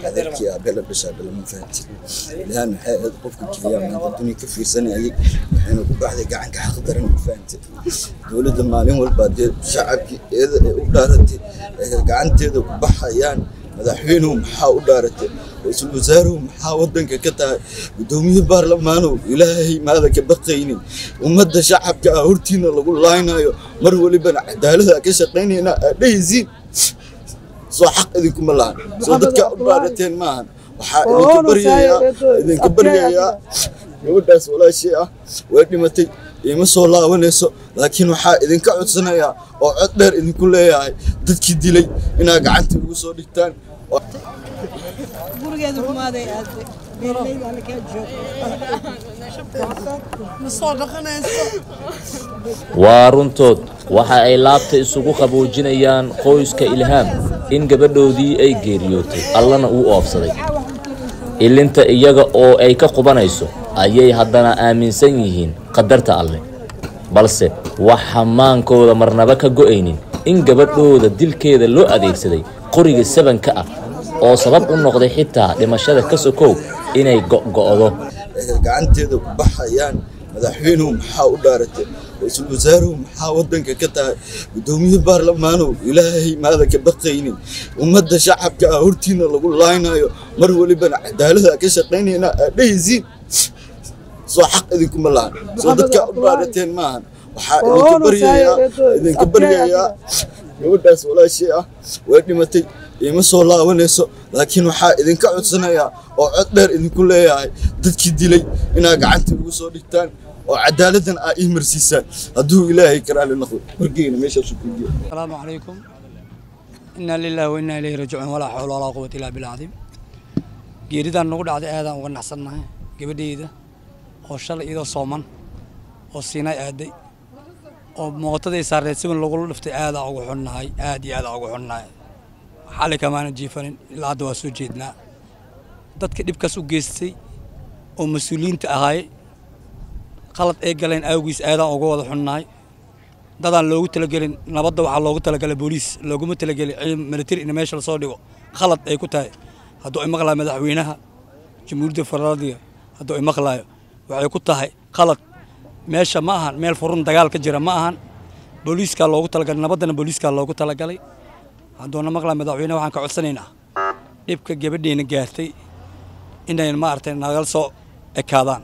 هذاك يا بلا بشا بلا ما فهمت لأن هذا قفك كليا ما الدنيا كفي سنة هي إحنا بعد قاعد كحضر ما فهمت دولة المالين والبادية شعبك إذا ودارتي قاعد تيجي بحيان مدحينهم حاول دارتي رئيس الوزراء محاوضن كتا قدومي برلمانو إلهي ماذا كبقيني ومدى شعبك أهورتين الله قول لاينا مروا لبن عدالة كشقيني أنا ليزين سو حق إذنكم الله سو دتك أبارتين معهن وحا إذن كبريا يوداس ولا شيء وإني متي يمسوا الله ونسوا لكن وحا إذن كعدسنا يا وعدر إذن كل يا دتك دلي إنا قعدت بوصول التان waa runtood waxa ay laabta isugu qaboojinayaan qoyska Ilhaam in gabadhoodii ay geeriyootay allana uu oofsaday ilinta iyaga oo ay ka qubanayso ayay haddana aaminsan yihiin qadarta Alle balse waxa maankooda marnaba ka go'aynin in gabadhooda dilkeeda loo adeegsaday qoriga sabanka ah oo sabab u noqday xitaa dhimashada ka sokow inay go'do gacanteeda ku baxayaan madaxweynuhu maxaa u dhaaratay raiisul wasaaruhu maxaa wadanka ka tahay gudoomiye baarlamaano ilaahay maada ka baqaynin ummadda shacabka hortiina lagu laaynayo mar waliba cadaalada ka shaqeynayna dhaysiin soo xaq idinku ma lahan soo dadka u dhaarateen maahan waxa idinka baryayaa gabadhaas walaashii ah way dhimatay ima soo laabanayso laakiin waxa idinka codsanayaa oo cod dheer idinku leeyahay dadkii dilay inaa gacanta ugu soo dhigtaan oo cadaaladan ay imarsiisaan hadduu ilaahay karaale noqdo wargeena meeshaas ku diyo assalaamu calaykum inna lillahi wa inna ilayhi raaji'uun wala hawla wala quwwata illa billah azim geeridan nagu dhacday aadaan uga naxsanahay gabadheeda oo shalay iyadoo sooman oo siinay aaday oo mootaday saarneed si lagu dhiftay aada ugu xunnahay aad iyo aad ugu xunnahay xalay kamaana jiifanin ilaa hadda waa soo jeednaa dadka dhibkaas u geystay oo mas'uuliyiinta ahaay qalad ay galeen awgiis aadaan uga wada xunnahay dadaan loogu talagelin nabadda waxaa loogu talagalay booliis looguma talagelin ciidan military in meesha la soo dhigo qalad ay ku tahay hadduu ay maqlaayo madaxweynaha jamhuuriyadda federaalka hadduu ay maqlaayo waxay ku tahay qalad meesha ma ahan meel furun dagaal ka jira ma ahan booliiska loogu talagalay nabaddana booliiska loogu talagalay hadduuna maqlaayo madaxweynaha waxaan ka codsanaynaa dhibka gabadheena gaartay inay ma aragtay nagal soo ekaadaan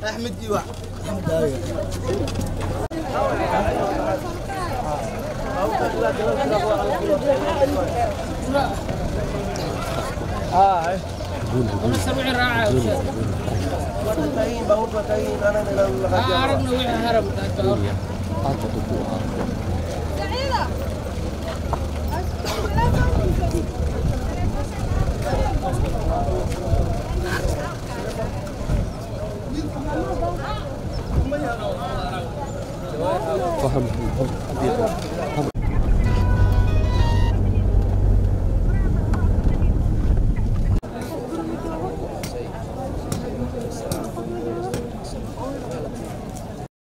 أحمد ديوع أحمد داوي هرب